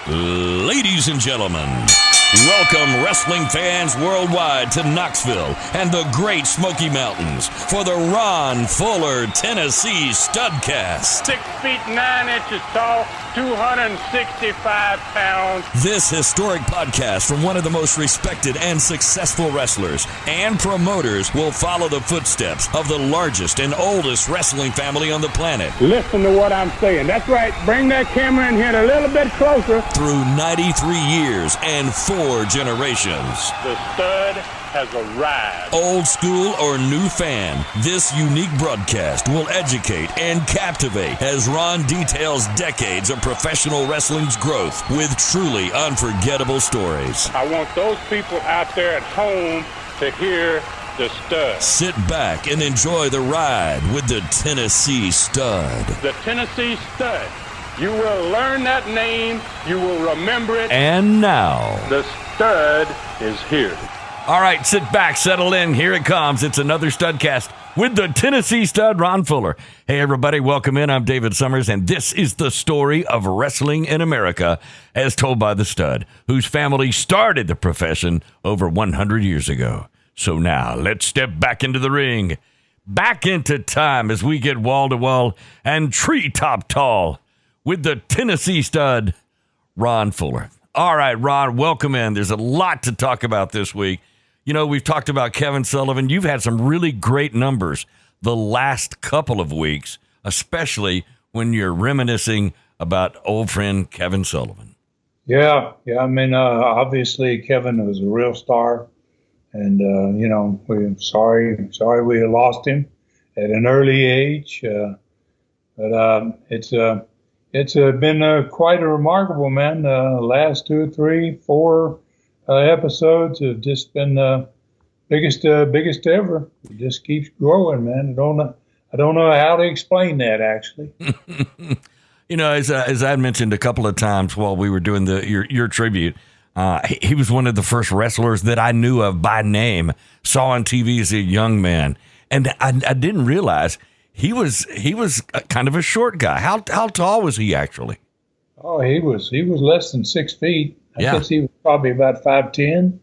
Ladies and gentlemen, welcome wrestling fans worldwide to Knoxville and the Great Smoky Mountains for the Ron Fuller, Tennessee Studcast. 6 feet 9 inches tall, 265 pounds. This historic podcast from one of the most respected and successful wrestlers and promoters will follow the footsteps of the largest and oldest wrestling family on the planet. Listen to what I'm saying. That's right. Bring that camera in here a little bit closer. Through 93 years and 4 generations. The stud has arrived. Old school or new fan, this unique broadcast will educate and captivate as Ron details decades of professional wrestling's growth with truly unforgettable stories. I want those people out there at home to hear the stud. Sit back and enjoy the ride with the Tennessee Stud. The Tennessee Stud. You will learn that name. You will remember it. And now, the stud is here. All right, sit back, settle in. Here it comes. It's another Studcast with the Tennessee Stud, Ron Fuller. Hey, everybody, welcome in. I'm David Summers, and this is the story of wrestling in America as told by the Stud, whose family started the profession over 100 years ago. So now, let's step back into the ring, back into time as we get wall-to-wall and treetop tall with the Tennessee Stud, Ron Fuller. All right, Ron, welcome in. There's a lot to talk about this week. You know, we've talked about Kevin Sullivan. You've had some really great numbers the last couple of weeks, especially when you're reminiscing about old friend Kevin Sullivan. Yeah. I mean, obviously Kevin was a real star, and we're sorry we lost him at an early age. But it's been quite a remarkable, man. Last 2, 3, 4 episodes have just been biggest ever. It just keeps growing, man. I don't know how to explain that, actually. You know, as I mentioned a couple of times while we were doing your tribute, he was one of the first wrestlers that I knew of by name, saw on TV as a young man, and I didn't realize he was kind of a short guy. How tall was he actually? Oh, he was less than 6 feet. I Yeah. guess he was probably about 5'10".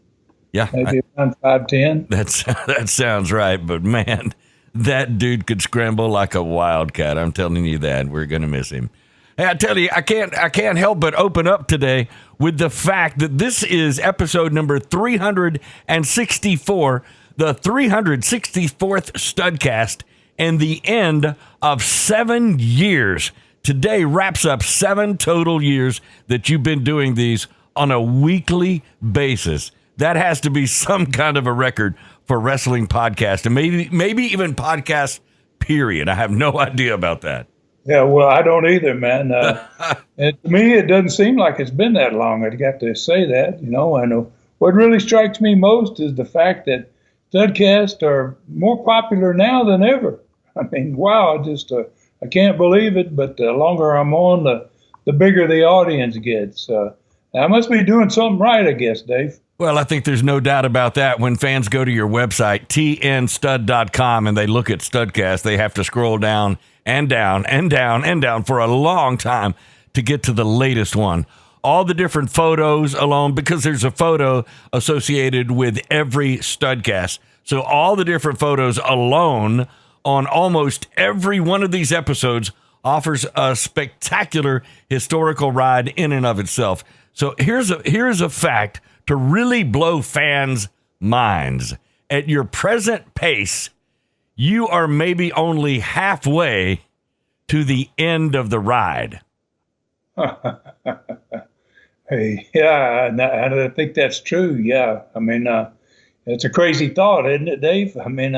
Yeah, Maybe around 5'10". that sounds right. But man, that dude could scramble like a wildcat. I'm telling you that. We're gonna miss him. Hey, I tell you, I can't help but open up today with the fact that this is episode number 364, the 364th Studcast, and the end of 7 years. Today wraps up 7 total years that you've been doing these on a weekly basis. That has to be some kind of a record for wrestling podcast, and maybe even podcast, period. I have no idea about that. Yeah, well, I don't either, man. And to me, it doesn't seem like it's been that long. I'd have to say that, I know. What really strikes me most is the fact that Studcasts are more popular now than ever. I mean, wow, I can't believe it, but the longer I'm on, the bigger the audience gets. I must be doing something right, I guess, Dave. Well, I think there's no doubt about that. When fans go to your website, tnstud.com, and they look at Studcast, they have to scroll down and down and down and down for a long time to get to the latest one. All the different photos alone, because there's a photo associated with every Studcast. So all the different photos alone on almost every one of these episodes offers a spectacular historical ride in and of itself. So here's a fact to really blow fans' minds. At your present pace, you are maybe only halfway to the end of the ride. Hey, yeah, I think that's true. Yeah, I mean, it's a crazy thought, isn't it, Dave? I mean,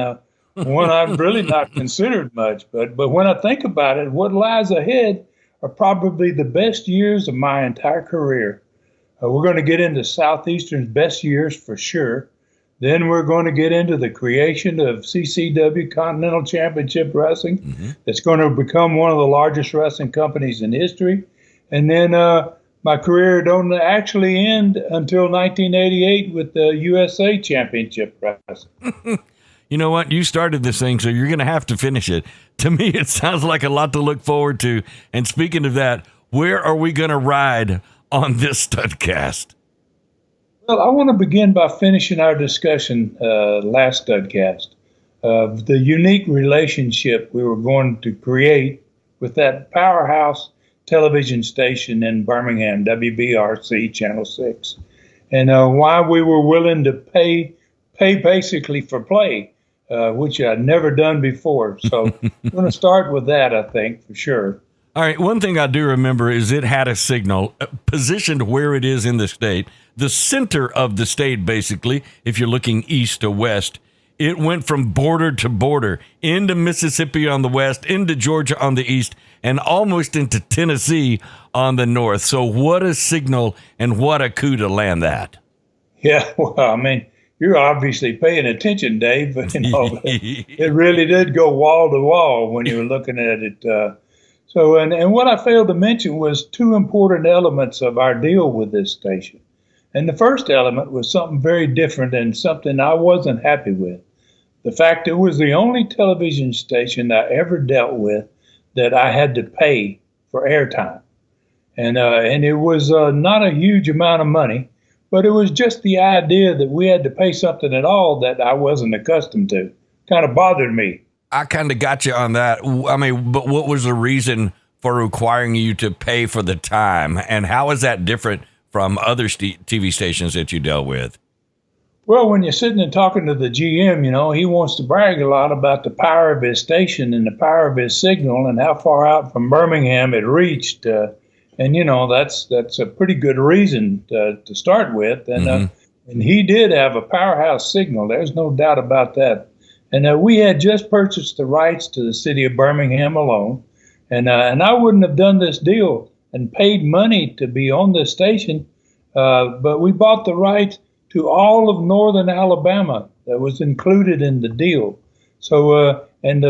one I've really not considered much, but when I think about it, what lies ahead are probably the best years of my entire career. We're going to get into Southeastern's best years for sure. Then we're going to get into the creation of CCW, Continental Championship Wrestling. Mm-hmm. That's going to become one of the largest wrestling companies in history. And then my career don't actually end until 1988 with the USA Championship Wrestling. You know what? You started this thing, so you're going to have to finish it. To me, it sounds like a lot to look forward to. And speaking of that, where are we going to ride on this Studcast? Well, I want to begin by finishing our discussion last Studcast of the unique relationship we were going to create with that powerhouse television station in Birmingham, WBRC Channel 6, and why we were willing to pay basically for play, which I'd never done before. So I'm going to start with that, I think, for sure. All right, one thing I do remember is it had a signal positioned where it is in the state, the center of the state, basically, if you're looking east to west. It went from border to border, into Mississippi on the west, into Georgia on the east, and almost into Tennessee on the north. So what a signal and what a coup to land that. Yeah, well, I mean, you're obviously paying attention, Dave, but it really did go wall to wall when you were looking at it. And what I failed to mention was two important elements of our deal with this station. And the first element was something very different and something I wasn't happy with. The fact it was the only television station I ever dealt with that I had to pay for airtime. And it was not a huge amount of money, but it was just the idea that we had to pay something at all that I wasn't accustomed to. Kind of bothered me. I kind of got you on that. I mean, but what was the reason for requiring you to pay for the time? And how is that different from other TV stations that you dealt with? Well, when you're sitting and talking to the GM, he wants to brag a lot about the power of his station and the power of his signal and how far out from Birmingham it reached. That's a pretty good reason to start with. And he did have a powerhouse signal. There's no doubt about that. And we had just purchased the rights to the city of Birmingham alone. And I wouldn't have done this deal and paid money to be on this station, but we bought the rights to all of northern Alabama that was included in the deal. So, and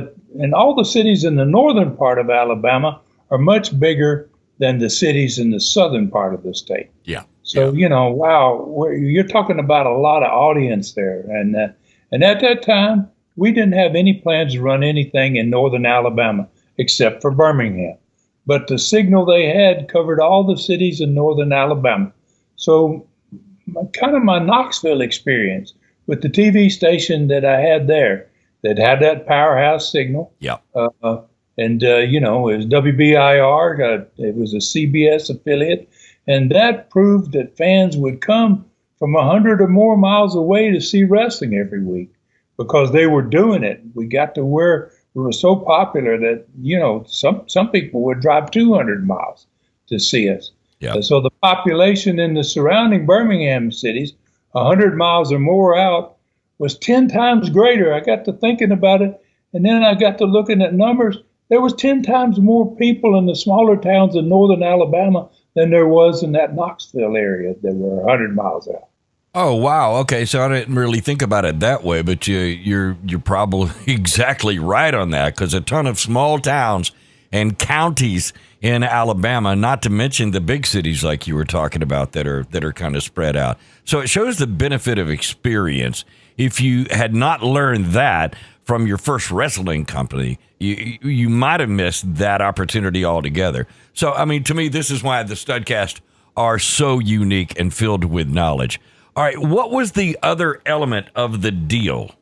all the cities in the northern part of Alabama are much bigger than the cities in the southern part of the state. Yeah. So, wow, you're talking about a lot of audience there. And at that time, we didn't have any plans to run anything in northern Alabama except for Birmingham. But the signal they had covered all the cities in northern Alabama. So kind of my Knoxville experience with the TV station that I had there that had that powerhouse signal. Yeah. It was WBIR. It was a CBS affiliate. And that proved that fans would come from 100 or more miles away to see wrestling every week because they were doing it. We got to where we were so popular that, some people would drive 200 miles to see us. Yep. So the population in the surrounding Birmingham cities, 100 miles or more out, was 10 times greater. I got to thinking about it, and then I got to looking at numbers. There was 10 times more people in the smaller towns in northern Alabama than there was in that Knoxville area that were 100 miles out. Oh, wow. Okay, so I didn't really think about it that way, but you're probably exactly right on that, because a ton of small towns and counties in Alabama, not to mention the big cities like you were talking about that are kind of spread out. So it shows the benefit of experience. If you had not learned that from your first wrestling company, you might have missed that opportunity altogether. So, I mean, to me, this is why the Studcast are so unique and filled with knowledge. All right, what was the other element of the deal?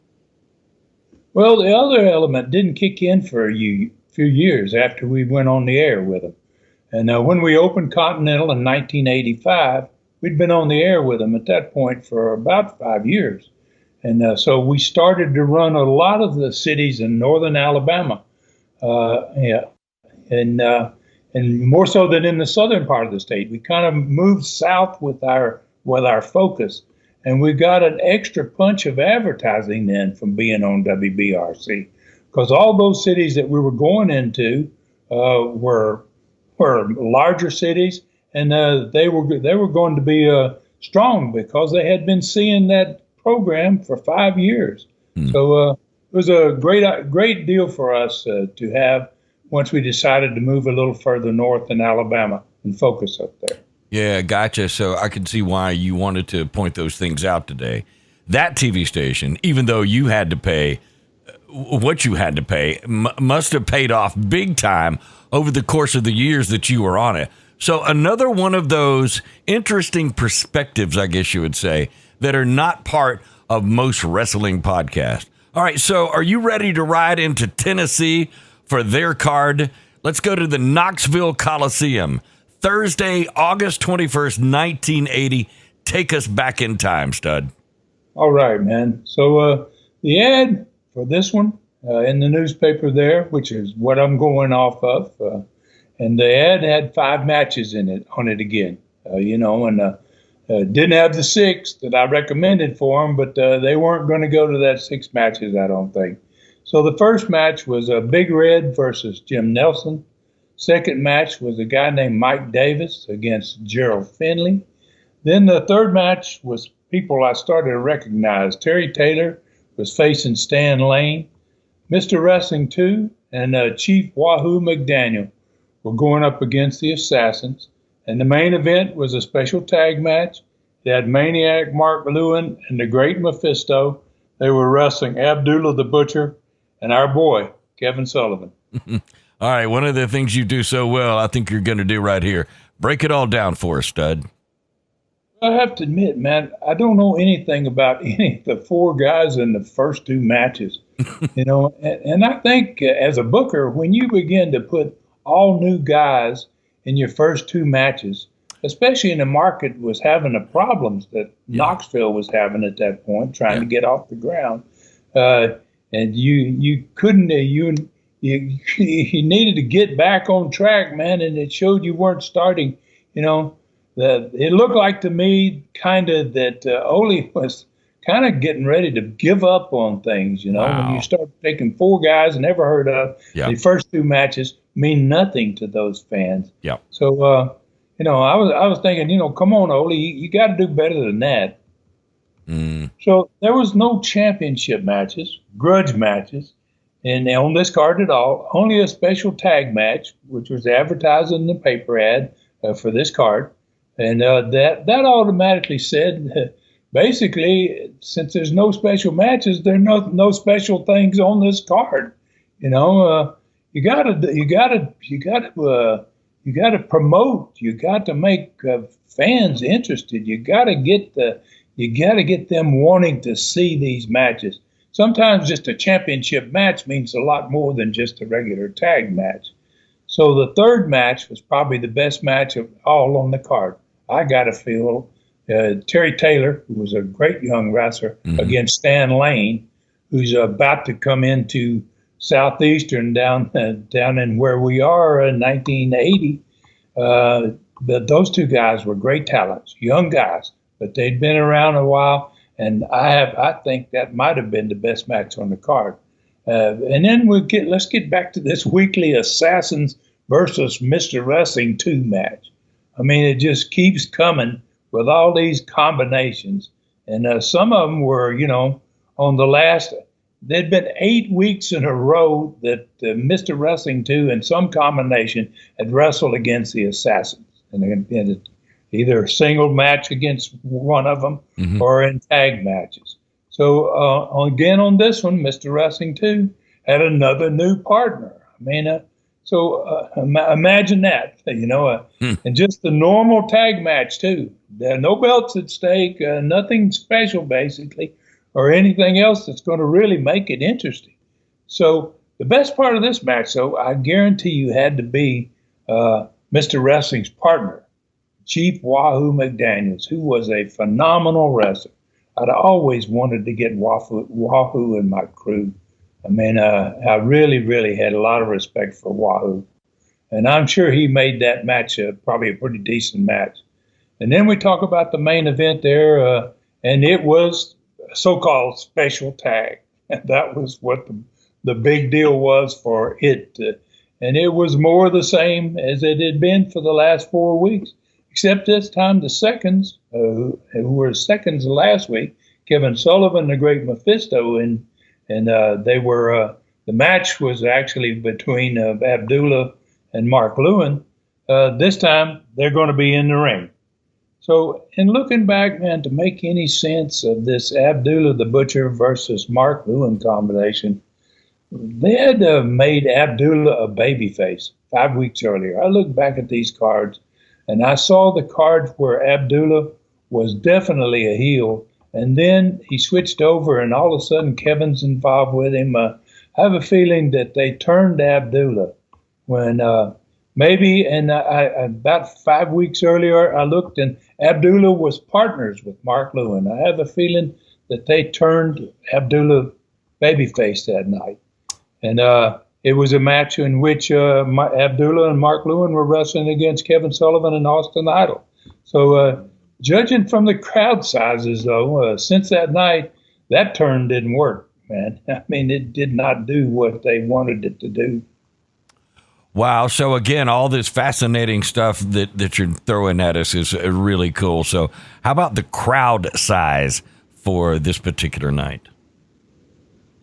Well, the other element didn't kick in for a few years after we went on the air with them. And when we opened Continental in 1985, we'd been on the air with them at that point for about 5 years. And so we started to run a lot of the cities in northern Alabama, and more so than in the southern part of the state. We kind of moved south with our focus, and we got an extra punch of advertising then from being on WBRC, because all those cities that we were going into were larger cities, and they were going to be strong because they had been seeing that program for 5 years. So it was a great deal for us to have once we decided to move a little further north in Alabama and focus up there. Yeah, gotcha. So I can see why you wanted to point those things out today. That TV station, even though you had to pay what you had to pay, must have paid off big time over the course of the years that you were on it. So another one of those interesting perspectives, I guess you would say, that are not part of most wrestling podcasts. All right, so are you ready to ride into Tennessee for their card? Let's go to the Knoxville Coliseum, Thursday, August 21st, 1980. Take us back in time, Stud. All right, man. So the ad for this one in the newspaper there, which is what I'm going off of, and the ad had 5 matches on it again, and didn't have the 6 that I recommended for them, but they weren't going to go to that 6 matches, I don't think. So the first match was Big Red versus Jim Nelson. Second match was a guy named Mike Davis against Gerald Finley. Then the third match was people I started to recognize. Terry Taylor was facing Stan Lane. Mr. Wrestling 2 and Chief Wahoo McDaniel were going up against the Assassins. And the main event was a special tag match. It had Maniac Mark Lewin and the Great Mephisto. They were wrestling Abdullah the Butcher and our boy, Kevin Sullivan. All right, one of the things you do so well, I think you're going to do right here. Break it all down for us, Stud. I have to admit, man, I don't know anything about any of the 4 guys in the first 2 matches. And I think as a booker, when you begin to put all new guys in your first 2 matches, especially in the market was having the problems that Knoxville was having at that point, trying to get off the ground, and you couldn't you needed to get back on track, man, and it showed you weren't starting. It looked like to me kind of that Ole was kind of getting ready to give up on things. Wow. When you start taking 4 guys I never heard of, the first 2 matches mean nothing to those fans. Yeah. So, I was thinking, come on, Ole, you got to do better than that. So there was no championship matches, grudge matches, and on this card at all. Only a special tag match, which was advertised in the paper ad for this card, and that automatically said, basically, since there's no special matches, there are no special things on this card. You gotta promote. You got to make fans interested. You gotta get them wanting to see these matches. Sometimes just a championship match means a lot more than just a regular tag match. So the third match was probably the best match of all on the card. I gotta feel Terry Taylor, who was a great young wrestler, against Stan Lane, who's about to come into Southeastern down in where we are in 1980. But those 2 guys were great talents, young guys, but they'd been around a while, and I think that might have been the best match on the card. And then let's get back to this weekly Assassins versus Mr. Wrestling 2 match. I mean, it just keeps coming with all these combinations, and some of them were, on the last. There'd been 8 weeks in a row that Mr. Wrestling 2 in some combination had wrestled against the Assassins. And either a single match against one of them or in tag matches. So again on this one, Mr. Wrestling 2 had another new partner. I mean, imagine that, and just the normal tag match too. There are no belts at stake, nothing special basically, or anything else that's going to really make it interesting. So the best part of this match, though, I guarantee you had to be Mr. Wrestling's partner, Chief Wahoo McDaniels, who was a phenomenal wrestler. I'd always wanted to get Wahoo in my crew. I mean, I really, really had a lot of respect for Wahoo. And I'm sure he made that match probably a pretty decent match. And then we talk about the main event there, and it was so-called special tag. And that was what the big deal was for it. And it was more the same as it had been for the last 4 weeks, except this time the seconds, who were seconds last week, Kevin Sullivan, the Great Mephisto, and they were, the match was actually between Abdullah and Mark Lewin. This time they're going to be in the ring. So, in looking back, man, to make any sense of this Abdullah the Butcher versus Mark Lewin combination, they had made Abdullah a babyface 5 weeks earlier. I look back at these cards. and I saw the cards where Abdullah was definitely a heel, and then he switched over, and all of a sudden Kevin's involved with him. I have a feeling that they turned Abdullah when maybe, and about 5 weeks earlier, I looked, and Abdullah was partners with Mark Lewin. I have a feeling that they turned Abdullah babyface that night. And it was a match in which Abdullah and Mark Lewin were wrestling against Kevin Sullivan and Austin Idol. So judging from the crowd sizes, though, since that night, that turn didn't work, man. I mean, it did not do what they wanted it to do. Wow. So, again, all this fascinating stuff that you're throwing at us is really cool. So how about the crowd size for this particular night?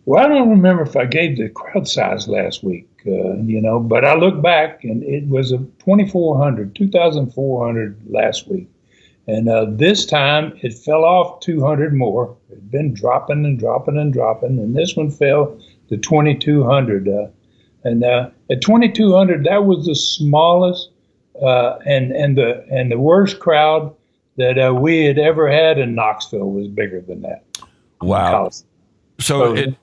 Well, I don't remember if I gave the crowd size last week, but I look back, and it was a 2,400 last week. And this time it fell off 200 more. It had been dropping and dropping and dropping, and this one fell to 2,200. And at 2,200, that was the smallest and the worst crowd that we had ever had in Knoxville was bigger than that. Wow. So it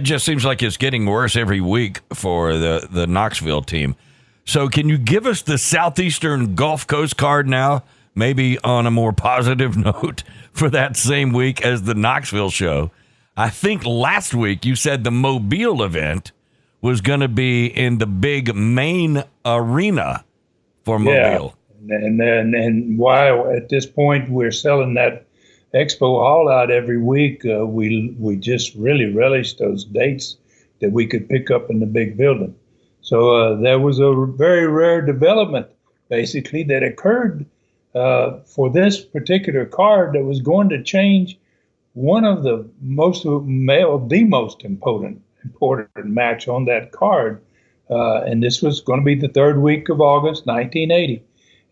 just seems like it's getting worse every week for the Knoxville team. So can you give us the Southeastern Gulf Coast card now, maybe on a more positive note for that same week as the Knoxville show? I think last week you said the Mobile event was going to be in the big main arena for Mobile. Yeah, and while at this point we're selling that Expo Hall out every week, we just really relished those dates that we could pick up in the big building. So there was a very rare development, basically, that occurred for this particular card that was going to change one of the most important match on that card. And this was going to be the third week of August, 1980.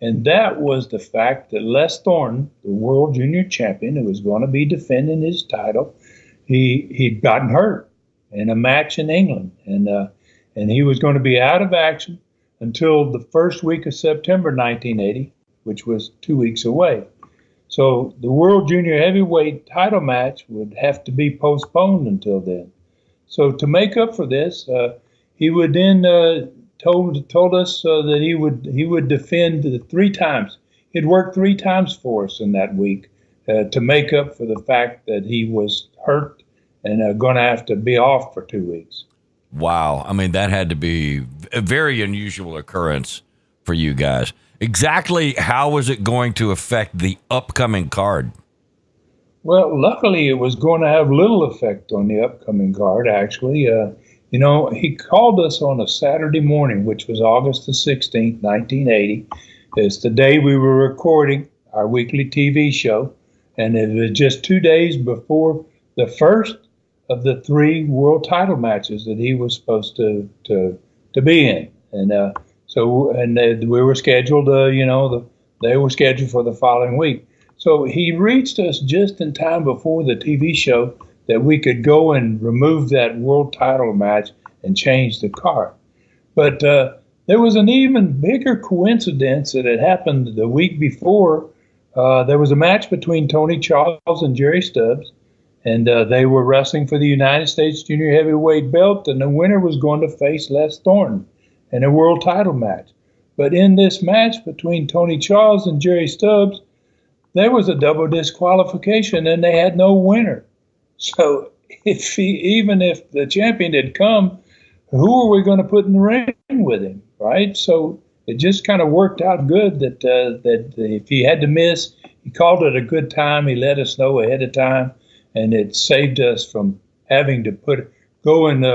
And that was the fact that Les Thornton, the world junior champion, who was going to be defending his title, he'd gotten hurt in a match in England. And he was going to be out of action until the first week of September 1980, which was 2 weeks away. So the World Junior Heavyweight title match would have to be postponed until then. So to make up for this, he would then told us that he would defend 3 times. He'd worked 3 times for us in that week to make up for the fact that he was hurt and going to have to be off for 2 weeks. Wow. I mean, that had to be a very unusual occurrence for you guys. Exactly how was it going to affect the upcoming card? Well, luckily it was going to have little effect on the upcoming card, actually. He called us on a Saturday morning, which was August the 16th, 1980. It's the day we were recording our weekly TV show, and it was just 2 days before the first of the 3 world title matches that he was supposed to be in. And we were scheduled, they were scheduled for the following week. So he reached us just in time before the TV show that we could go and remove that world title match and change the card. But there was an even bigger coincidence that had happened the week before. There was a match between Tony Charles and Jerry Stubbs, and they were wrestling for the United States Junior Heavyweight belt, and the winner was going to face Les Thornton in a world title match. But in this match between Tony Charles and Jerry Stubbs, there was a double disqualification, and they had no winner. So even if the champion had come, who are we going to put in the ring with him, right? So it just kind of worked out good that if he had to miss, he called it a good time. He let us know ahead of time, and it saved us from having to go and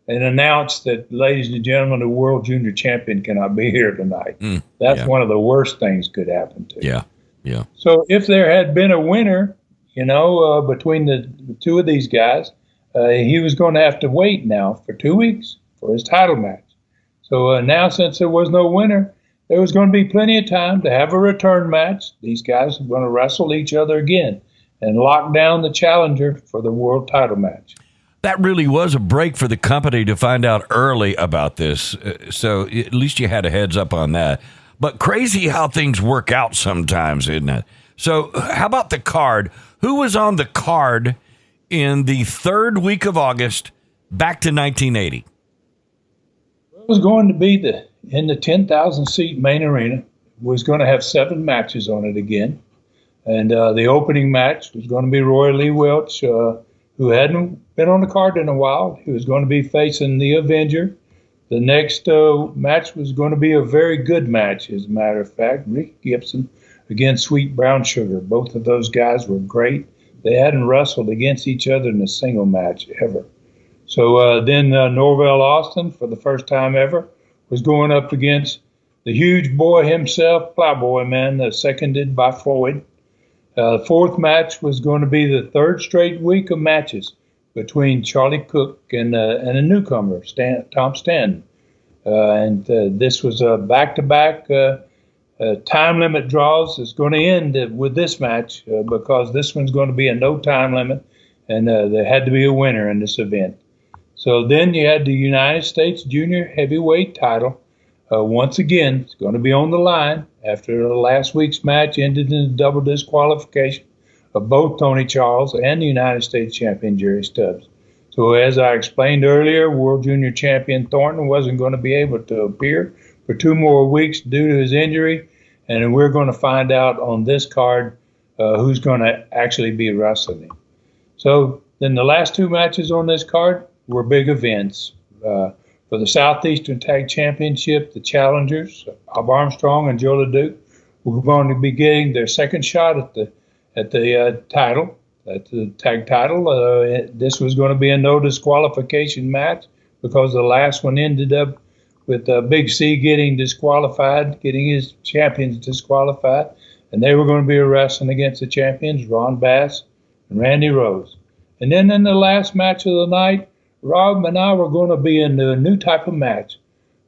announce that, ladies and gentlemen, the world junior champion cannot be here tonight. That's one of the worst things could happen to him. Yeah. So if there had been a winner, between the 2 of these guys, he was going to have to wait now for 2 weeks for his title match. So now, since there was no winner, there was going to be plenty of time to have a return match. These guys were going to wrestle each other again and lock down the challenger for the world title match. That really was a break for the company to find out early about this. So at least you had a heads up on that. but crazy how things work out sometimes, isn't it? So how about the card? Who was on the card in the third week of August back to 1980? It was going to be in the 10,000 seat main arena. It was going to have 7 matches on it again. And the opening match was going to be Roy Lee Welch, who hadn't been on the card in a while. He was going to be facing the Avenger. The next match was going to be a very good match, as a matter of fact. Rick Gibson against Sweet Brown Sugar. Both of those guys were great. They hadn't wrestled against each other in a single match ever. So then Norvell Austin, for the first time ever, was going up against the huge boy himself, Plowboy, man, seconded by Floyd. The fourth match was going to be the third straight week of matches between Charlie Cook and a newcomer, Tom Stanton. This was a back-to-back time limit draws. It's going to end with this match because this one's going to be a no time limit, and there had to be a winner in this event. So then you had the United States Junior Heavyweight title. Once again, it's going to be on the line after last week's match ended in a double disqualification of both Tony Charles and the United States champion Jerry Stubbs. So as I explained earlier, World Junior Champion Thornton wasn't going to be able to appear for 2 more weeks due to his injury, and we're going to find out on this card who's going to actually be wrestling him. So then the last 2 matches on this card were big events. For the Southeastern Tag Championship, the challengers of Armstrong and Joe Leduc were going to be getting their second shot at the title, at the tag title. This was going to be a no disqualification match because the last one ended up with Big C getting disqualified, getting his champions disqualified, and they were going to be wrestling against the champions, Ron Bass and Randy Rose. And then in the last match of the night, Rob and I were going to be in a new type of match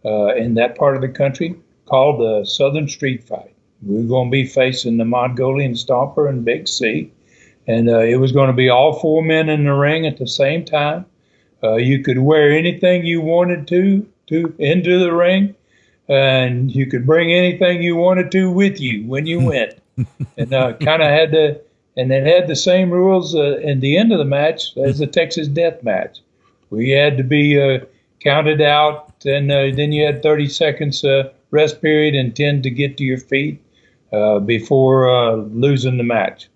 in that part of the country called the Southern Street Fight. We were going to be facing the Mongolian Stomper and Big C, and it was going to be all 4 men in the ring at the same time. You could wear anything you wanted to into the ring, and you could bring anything you wanted to with you when you went. And kind of had to, and it had the same rules in the end of the match as the Texas Death Match. We had to be counted out, and then you had 30 seconds rest period and 10 to get to your feet before losing the match.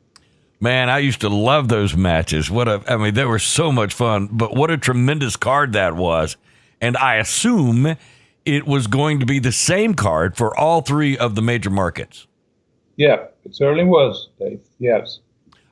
Man, I used to love those matches. They were so much fun, but what a tremendous card that was. And I assume it was going to be the same card for all 3 of the major markets. Yeah, it certainly was, Dave. Yes.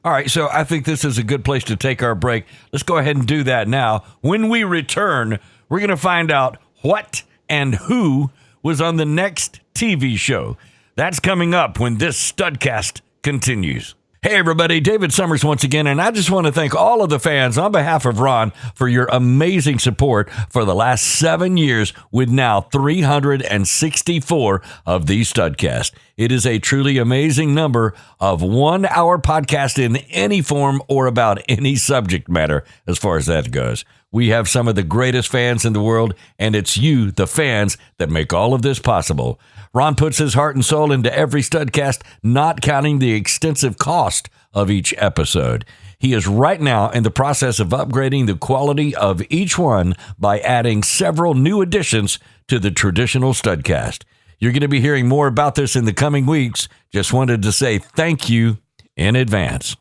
All right, so I think this is a good place to take our break. Let's go ahead and do that now. When we return, we're going to find out what and who was on the next TV show. That's coming up when this Studcast continues. Hey, everybody, David Summers once again, and I just want to thank all of the fans on behalf of Ron for your amazing support for the last 7 years with now 364 of these Studcasts. It is a truly amazing number of 1-hour podcast in any form or about any subject matter as far as that goes. We have some of the greatest fans in the world, and it's you, the fans, that make all of this possible. Ron puts his heart and soul into every Studcast, not counting the extensive cost of each episode. He is right now in the process of upgrading the quality of each one by adding several new additions to the traditional Studcast. You're going to be hearing more about this in the coming weeks. Just wanted to say thank you in advance.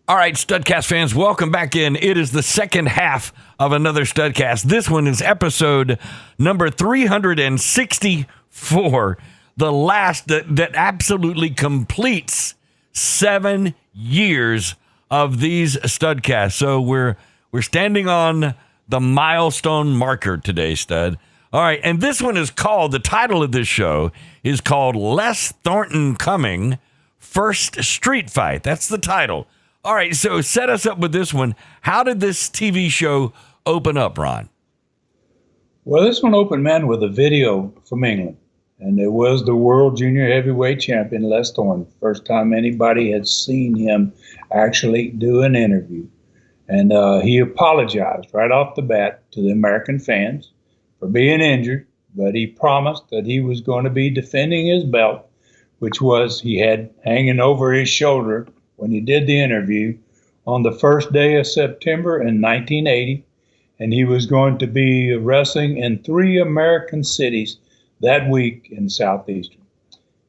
All right, Studcast fans, welcome back in. It is the second half of another Studcast. This one is episode number 364, the last that absolutely completes 7 years of these Studcasts. So we're standing on the milestone marker today, Stud. All right, and this one is called, the title of this show is called Les Thornton Coming, First Street Fight. That's the title. All right, so set us up with this one. How did this TV show open up, Ron? Well, this one opened, man, with a video from England. And it was the World Junior Heavyweight Champion, Les Thornton. First time anybody had seen him actually do an interview. And he apologized right off the bat to the American fans for being injured, but he promised that he was going to be defending his belt, which was he had hanging over his shoulder when he did the interview on the first day of September in 1980. And he was going to be wrestling in 3 American cities that week in Southeastern.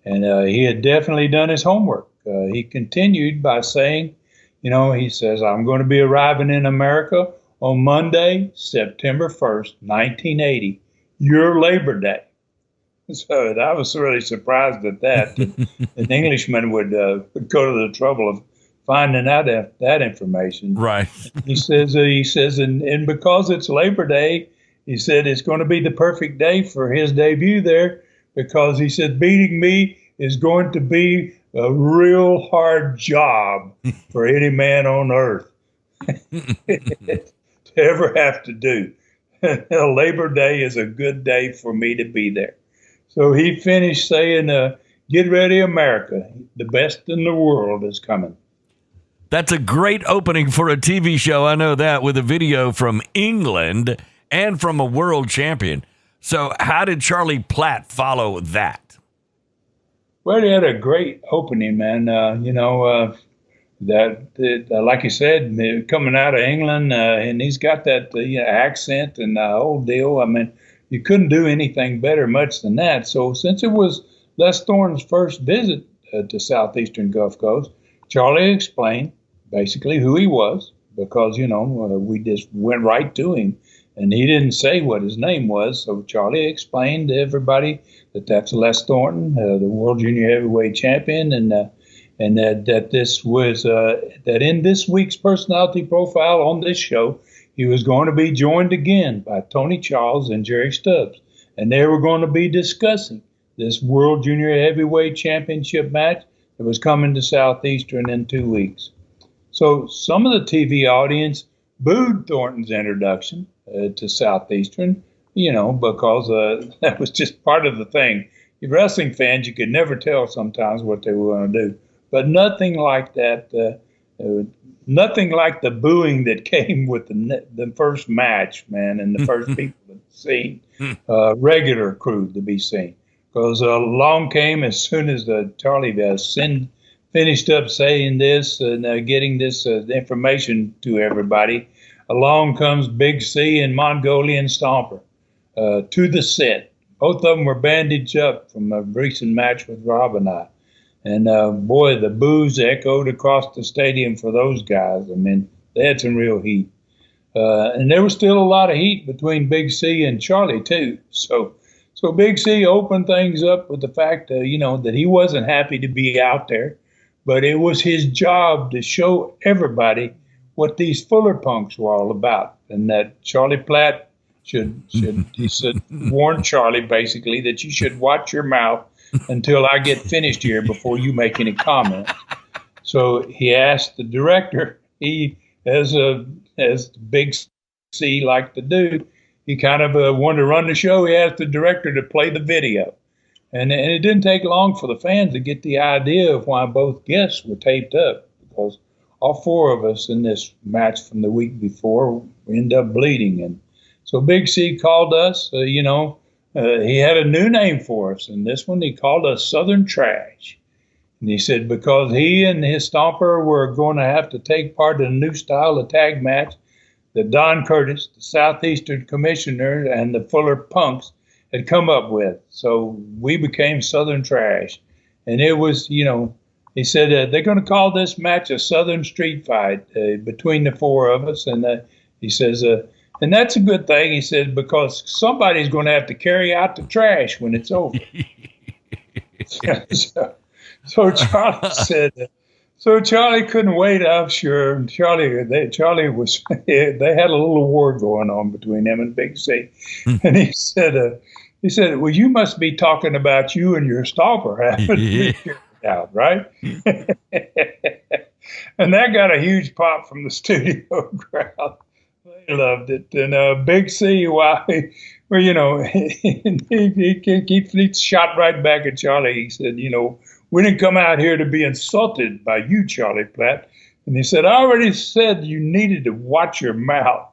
And he had definitely done his homework. He continued by saying, he says, I'm going to be arriving in America on Monday, September 1st, 1980, your Labor Day. So I was really surprised at that. An Englishman would go to the trouble of finding out that information. Right. He says, and because it's Labor Day, he said it's going to be the perfect day for his debut there, because he said beating me is going to be a real hard job for any man on earth to ever have to do. Labor Day is a good day for me to be there. So he finished saying, get ready, America. The best in the world is coming. That's a great opening for a TV show. I know that, with a video from England and from a world champion. So how did Charlie Platt follow that? Well, he had a great opening, man. Like you said, coming out of England, and he's got that accent and the whole deal. I mean, you couldn't do anything better much than that. So since it was Les Thornton's first visit to Southeastern Gulf Coast, Charlie explained basically who he was, because, we just went right to him. And he didn't say what his name was. So Charlie explained to everybody that that's Les Thornton, the World Junior Heavyweight Champion, and that this was that in this week's personality profile on this show, he was going to be joined again by Tony Charles and Jerry Stubbs, and they were going to be discussing this World Junior Heavyweight Championship match that was coming to Southeastern in 2 weeks. So some of the TV audience booed Thornton's introduction to Southeastern, because that was just part of the thing. You wrestling fans, you could never tell sometimes what they were going to do. But nothing like that, nothing like the booing that came with the first match, man, and the first people to be seen, regular crew to be seen. Because along came, as soon as Charlie finished up saying this and getting this information to everybody, along comes Big C and Mongolian Stomper to the set. Both of them were bandaged up from a recent match with Rob and I. And boy, the boos echoed across the stadium for those guys. I mean, they had some real heat. And there was still a lot of heat between Big C and Charlie, too. So Big C opened things up with the fact, that he wasn't happy to be out there, but it was his job to show everybody what these Fuller punks were all about, and that Charlie Platt should warn Charlie basically that you should watch your mouth until I get finished here before you make any comment. So he asked the director, as Big C liked to do, he kind of wanted to run the show. He asked the director to play the video. And it didn't take long for the fans to get the idea of why both guests were taped up, because all 4 of us in this match from the week before ended up bleeding. And so Big C called us, he had a new name for us. And this one, he called us Southern Trash. And he said because he and his Stomper were going to have to take part in a new style of tag match that Don Curtis, the Southeastern commissioner, and the Fuller punks had come up with. So we became Southern Trash. And it was, he said they're going to call this match a Southern street fight between the 4 of us. And he says, and that's a good thing, he said, because somebody's going to have to carry out the trash when it's over. So Charlie said, so Charlie couldn't wait, I'm sure. Charlie was, they had a little war going on between him and Big C. And he said, well, you must be talking about you and your Stomper having to be carried out, right? And that got a huge pop from the studio crowd. They loved it. And Big C, he shot right back at Charlie. He said, we didn't come out here to be insulted by you, Charlie Platt. And he said, I already said you needed to watch your mouth.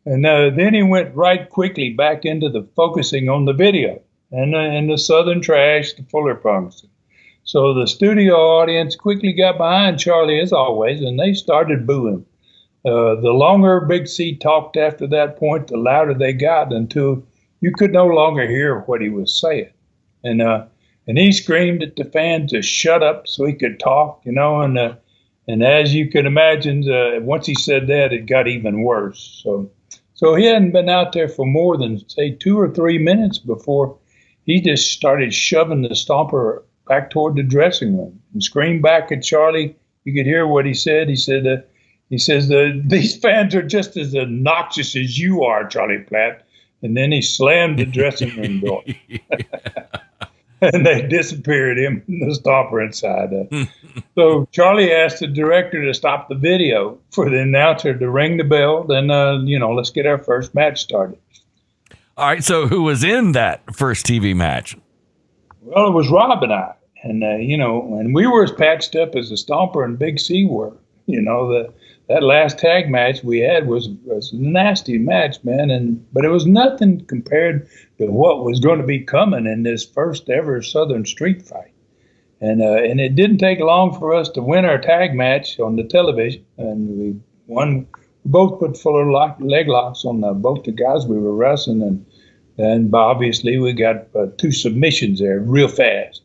And then he went right quickly back into the focusing on the video. and the Southern trash, the Fuller punks. So the studio audience quickly got behind Charlie as always, and they started booing. The longer Big C talked after that point, the louder they got until you could no longer hear what he was saying. And he screamed at the fans to shut up so he could talk, and as you can imagine, once he said that, it got even worse. So he hadn't been out there for more than, say, 2 or 3 minutes before he just started shoving the Stomper back toward the dressing room and screamed back at Charlie. You could hear what he said. He says, these fans are just as obnoxious as you are, Charlie Platt. And then he slammed the dressing room door. And they disappeared, him and the Stomper inside. So Charlie asked the director to stop the video for the announcer to ring the bell. Then, let's get our first match started. All right, so who was in that first TV match? Well, it was Rob and I. And, and we were as patched up as the Stomper and Big C were. That last tag match we had was a nasty match, man. But it was nothing compared to what was going to be coming in this first ever Southern street fight. And it didn't take long for us to win our tag match on the television. And we won. We both put Fuller leg locks on both the guys we were wrestling. And obviously we got 2 submissions there real fast.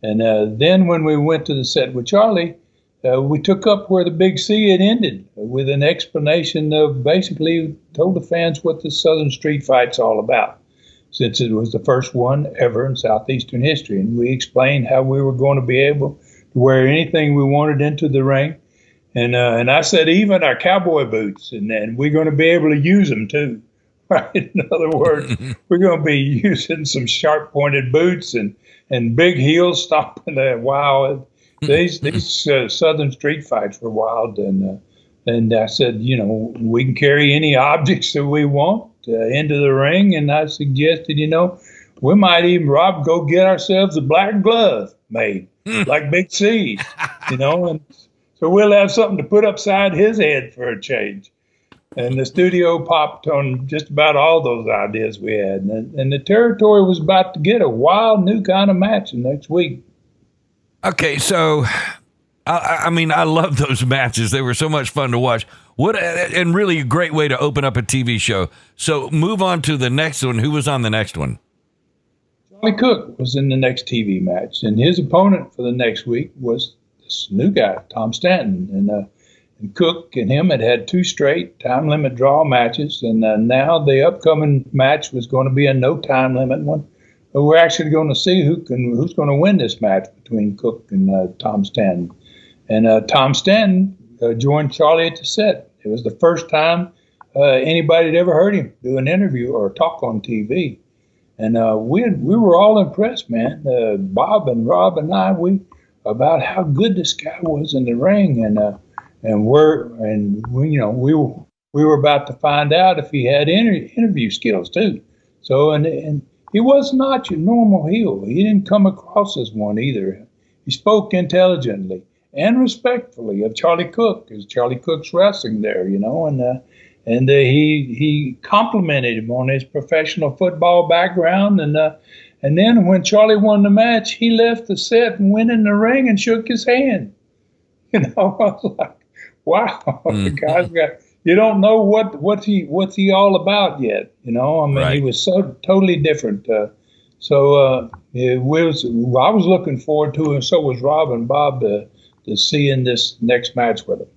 And then when we went to the set with Charlie, we took up where the Big C had ended with an explanation of basically told the fans what the Southern Street Fight's all about, since it was the first one ever in Southeastern history. And we explained how we were going to be able to wear anything we wanted into the ring. And I said, even our cowboy boots, and then we're going to be able to use them too. Right? In other words, we're going to be using some sharp-pointed boots and big heels stomping that. Wow. These Southern street fights were wild, and I said, we can carry any objects that we want into the ring, and I suggested, we might even, Rob, go get ourselves a black glove made, like Big C, and so we'll have something to put upside his head for a change. And the studio popped on just about all those ideas we had, and the territory was about to get a wild new kind of match the next week. Okay, so, I love those matches. They were so much fun to watch. And really a great way to open up a TV show. So move on to the next one. Who was on the next one? Charlie Cook was in the next TV match, and his opponent for the next week was this new guy, Tom Stanton. And Cook and him had 2 straight time limit draw matches, and now the upcoming match was going to be a no time limit one. But we're actually going to see who's going to win this match between Cook and Tom Stanton. And Tom Stanton joined Charlie at the set. It was the first time anybody had ever heard him do an interview or talk on TV. And we were all impressed, man. Bob and Rob and I, about how good this guy was in the ring, and we were about to find out if he had interview skills too. So and he was not your normal heel. He didn't come across as one either. He spoke intelligently and respectfully of Charlie Cook, as Charlie Cook's wrestling there, and he complimented him on his professional football background. And then when Charlie won the match, he left the set and went in the ring and shook his hand. I was like, wow, the guy's got. You don't know what's he all about yet, Right. He was so totally different. I was looking forward to it, and so was Rob and Bob to seeing this next match with him.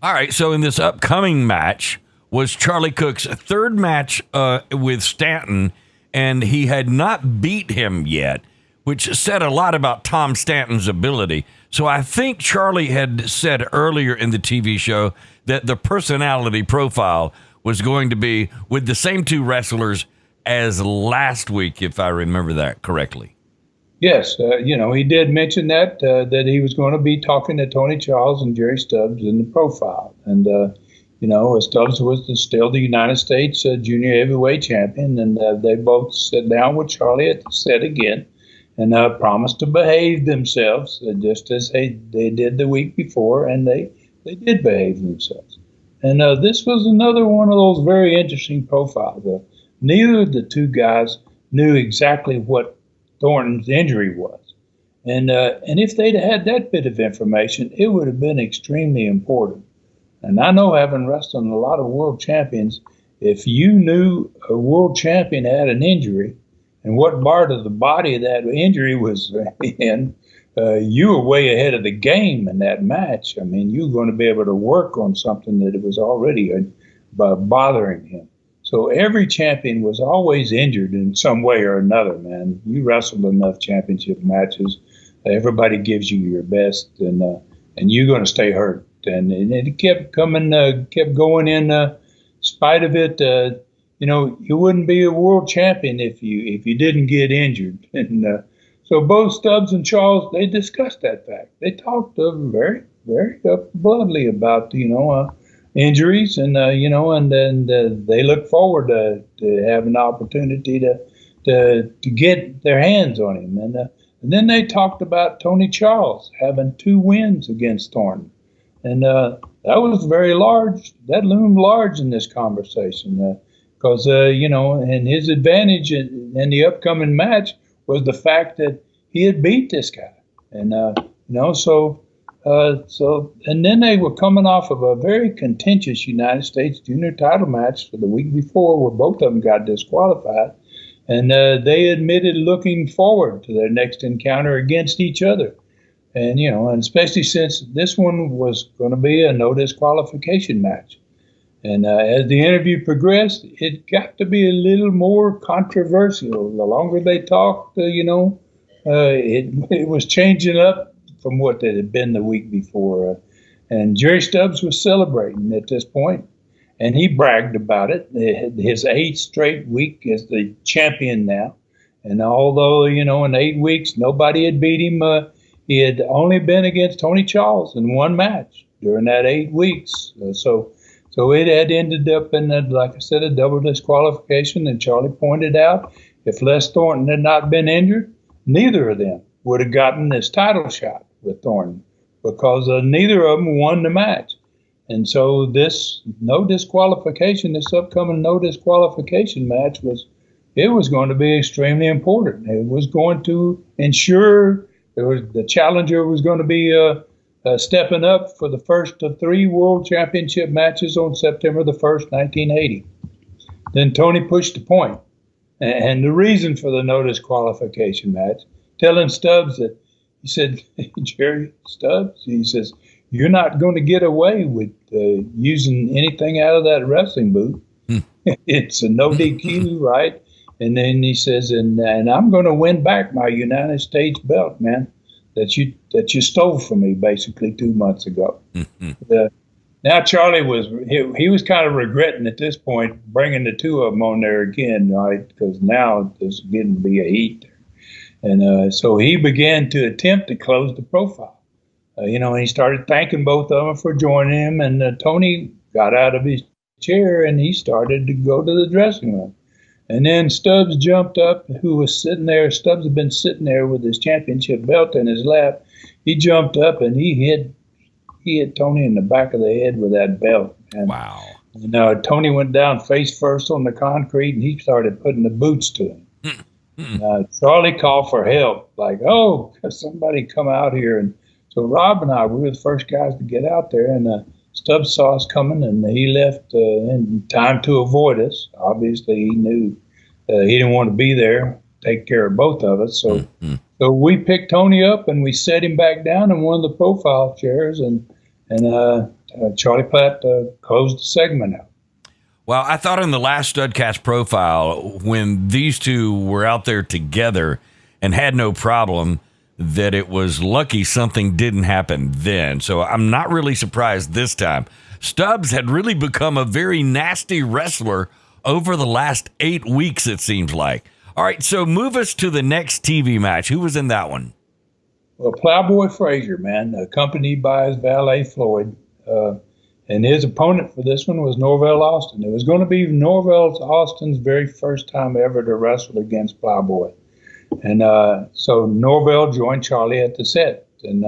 All right, so in this upcoming match was Charlie Cook's 3rd match with Stanton, and he had not beat him yet, which said a lot about Tom Stanton's ability. So I think Charlie had said earlier in the TV show that the personality profile was going to be with the same 2 wrestlers as last week, if I remember that correctly. Yes, he did mention that he was going to be talking to Tony Charles and Jerry Stubbs in the profile. And, Stubbs was still the United States junior heavyweight champion, and they both sat down with Charlie at the set again and promised to behave themselves just as they did the week before, and they did behave themselves. And this was another one of those very interesting profiles. Neither of the 2 guys knew exactly what Thornton's injury was. And if they'd had that bit of information, it would have been extremely important. And I know, having wrestled a lot of world champions, if you knew a world champion had an injury and what part of the body that injury was in, you were way ahead of the game in that match. I mean, you were going to be able to work on something that was already bothering him. So every champion was always injured in some way or another, man. You wrestled enough championship matches, everybody gives you your best, and you're going to stay hurt. And it kept coming, kept going in spite of it. You wouldn't be a world champion if you didn't get injured. And so both Stubbs and Charles, they discussed that fact. They talked very, very bluntly about injuries, and and then they look forward to having an opportunity to get their hands on him. And then they talked about Tony Charles having 2 wins against Thornton. And that was very large. That loomed large in this conversation because, and his advantage in the upcoming match was the fact that he had beat this guy. And, so and then they were coming off of a very contentious United States junior title match for the week before where both of them got disqualified. And they admitted looking forward to their next encounter against each other. And, and especially since this one was going to be a no disqualification match. And as the interview progressed, it got to be a little more controversial. The longer they talked, it was changing up from what it had been the week before. And Jerry Stubbs was celebrating at this point. And he bragged about it, his 8th straight week as the champion now. And although, in 8 weeks, nobody had beat him, he had only been against Tony Charles in 1 match during that 8 weeks. So it had ended up in, like I said, a double disqualification. And Charlie pointed out, if Les Thornton had not been injured, neither of them would have gotten this title shot with Thornton because neither of them won the match. And so this upcoming no disqualification match was going to be extremely important. It was going to ensure the challenger was going to be stepping up for the first of 3 world championship matches on September the 1st, 1980. Then Tony pushed the point. And the reason for the no disqualification match, telling Stubbs that, he said, Jerry Stubbs, he says, you're not going to get away with using anything out of that wrestling booth. It's a no DQ, right? And then he says, and I'm going to win back my United States belt, man, that you stole from me basically 2 months ago. Now Charlie was kind of regretting at this point bringing the 2 of them on there again, right? Because now there's getting to be a heat there. And so he began to attempt to close the profile. And he started thanking both of them for joining him. And Tony got out of his chair and he started to go to the dressing room. And then Stubbs jumped up, who was sitting there. Stubbs had been sitting there with his championship belt in his lap. He jumped up and he hit Tony in the back of the head with that belt. And, wow. And Tony went down face first on the concrete and he started putting the boots to him. Charlie called for help, like, oh, somebody come out here. And so Rob and I, we were the first guys to get out there, and Stubbs saw us coming, and he left in time to avoid us. Obviously, he knew he didn't want to be there, take care of both of us. So we picked Tony up, and we set him back down in one of the profile chairs, and Charlie Platt closed the segment out. Well, I thought in the last Studcast profile, when these 2 were out there together and had no problem, that it was lucky something didn't happen then. So I'm not really surprised this time. Stubbs had really become a very nasty wrestler over the last 8 weeks, it seems like. All right, so move us to the next TV match. Who was in that one? Well, Plowboy Frazier, man, accompanied by his valet Floyd. And his opponent for this one was Norvell Austin. It was going to be Norvell Austin's very first time ever to wrestle against Plowboy. And so Norvell joined Charlie at the set. And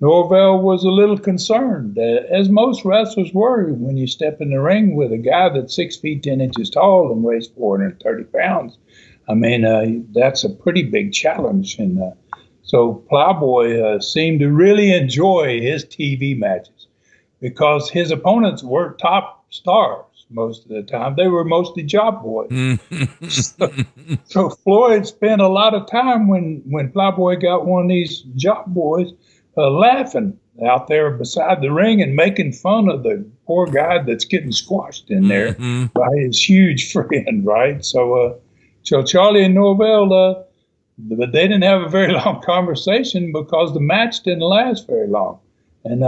Norvell was a little concerned, as most wrestlers were, when you step in the ring with a guy that's 6 feet 10 inches tall and weighs 430 pounds. I mean, that's a pretty big challenge. And so Plowboy seemed to really enjoy his TV matches because his opponents were top stars most of the time. They were mostly job boys. So Floyd spent a lot of time when Plowboy got one of these job boys laughing out there beside the ring and making fun of the poor guy that's getting squashed in there by his huge friend, right? So Charlie and Norvell, but they didn't have a very long conversation because the match didn't last very long. And,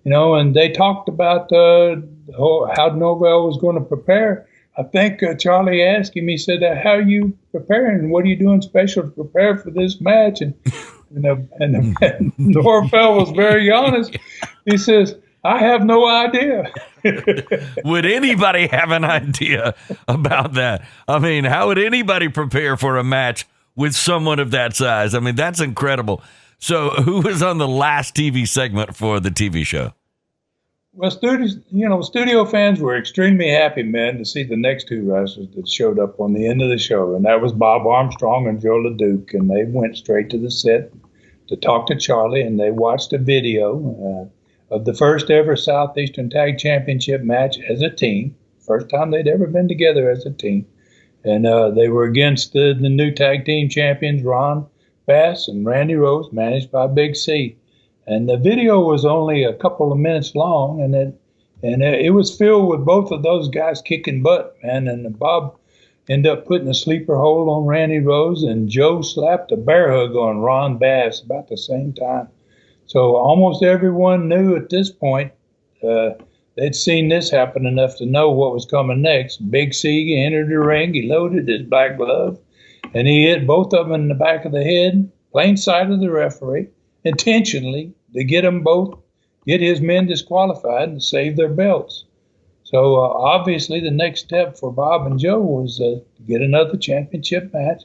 and they talked about how Norvell was going to prepare. I think Charlie asked him, he said, how are you preparing? What are you doing special to prepare for this match? And Norvell was very honest. He says, I have no idea. Would anybody have an idea about that? I mean, how would anybody prepare for a match with someone of that size? I mean, that's incredible. So who was on the last TV segment for the TV show? Well, studio fans were extremely happy, man, to see the next two wrestlers that showed up on the end of the show. And that was Bob Armstrong and Joe Leduc. And they went straight to the set to talk to Charlie, and they watched a video of the first ever Southeastern Tag Championship match as a team. First time they'd ever been together as a team. And they were against the new tag team champions, Ron Bass and Randy Rose, managed by Big C. And the video was only a couple of minutes long, and it was filled with both of those guys kicking butt, man. And Bob ended up putting a sleeper hold on Randy Rose, and Joe slapped a bear hug on Ron Bass about the same time. So almost everyone knew at this point they'd seen this happen enough to know what was coming next. Big C entered the ring. He loaded his black glove, and he hit both of them in the back of the head, plain sight of the referee, intentionally to get his men disqualified and save their belts. So obviously the next step for Bob and Joe was to get another championship match,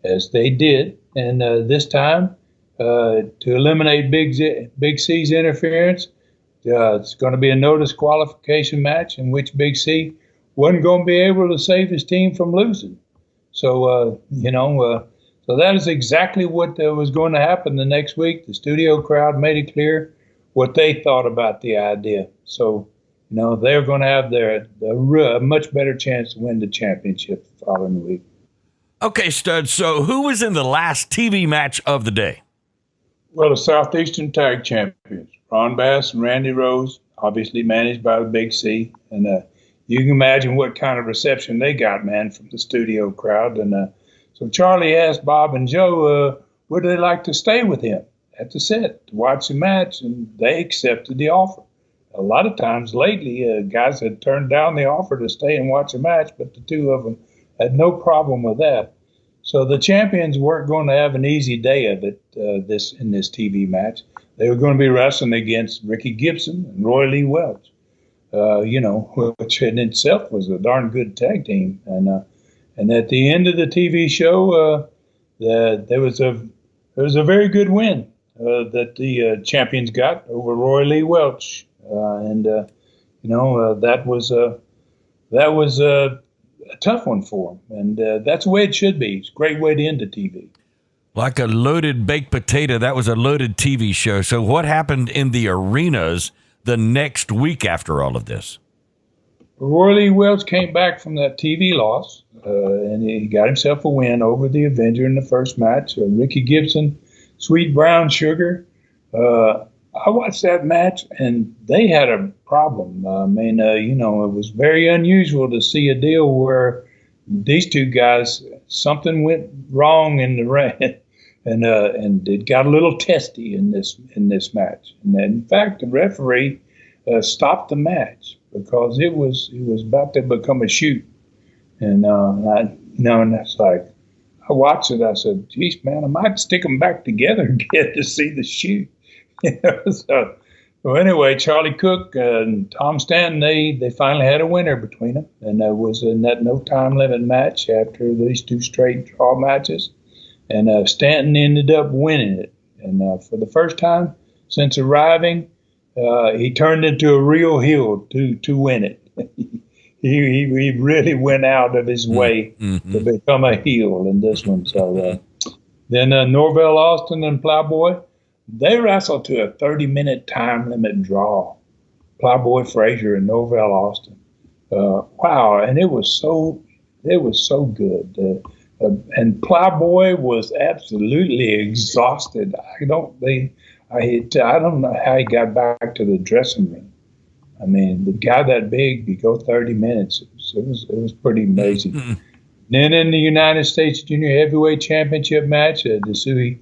as they did, and this time to eliminate Big C's interference. It's going to be a no disqualification match in which Big C wasn't going to be able to save his team from losing. So, so that is exactly what was going to happen the next week. The studio crowd made it clear what they thought about the idea. So, they're going to have a much better chance to win the championship the following week. Okay, Stud. So who was in the last TV match of the day? Well, the Southeastern Tag Champions, Ron Bass and Randy Rose, obviously managed by the Big C. And you can imagine what kind of reception they got, man, from the studio crowd. And so Charlie asked Bob and Joe, would they like to stay with him at the set to watch the match? And they accepted the offer. A lot of times lately, guys had turned down the offer to stay and watch a match, but the two of them had no problem with that. So the champions weren't going to have an easy day of it in this TV match. They were going to be wrestling against Ricky Gibson and Roy Lee Welch, which in itself was a darn good tag team. And at the end of the TV show, there was a very good win that the champions got over Roy Lee Welch. That was a tough one for him, and that's the way it should be. It's a great way to end the TV. Like a loaded baked potato, that was a loaded TV show. So what happened in the arenas the next week after all of this? Roy Lee Welch came back from that TV loss, and he got himself a win over the Avenger in the first match. Ricky Gibson, Sweet Brown Sugar. I watched that match, and they had a problem. It was very unusual to see a deal where these two guys, something went wrong in the ring, and it got a little testy in this match. And in fact, the referee stopped the match because it was about to become a shoot. And and that's like, I watched it. I said, "Geez, man, I might stick them back together again to see the shoot." So anyway, Charlie Cook and Tom Stanton, they finally had a winner between them, and there was a no time limit match after these two straight draw matches, and Stanton ended up winning it. And for the first time since arriving, he turned into a real heel to win it. he really went out of his way to become a heel in this one. So then Norvell Austin and Plowboy, they wrestled to a 30-minute time limit draw. Plowboy, Frazier, and Norvell Austin. Wow, and it was so good. And Plowboy was absolutely exhausted. I don't know how he got back to the dressing room. I mean, the guy that big, you go 30 minutes. It was pretty amazing. Then in the United States Junior Heavyweight Championship match, to see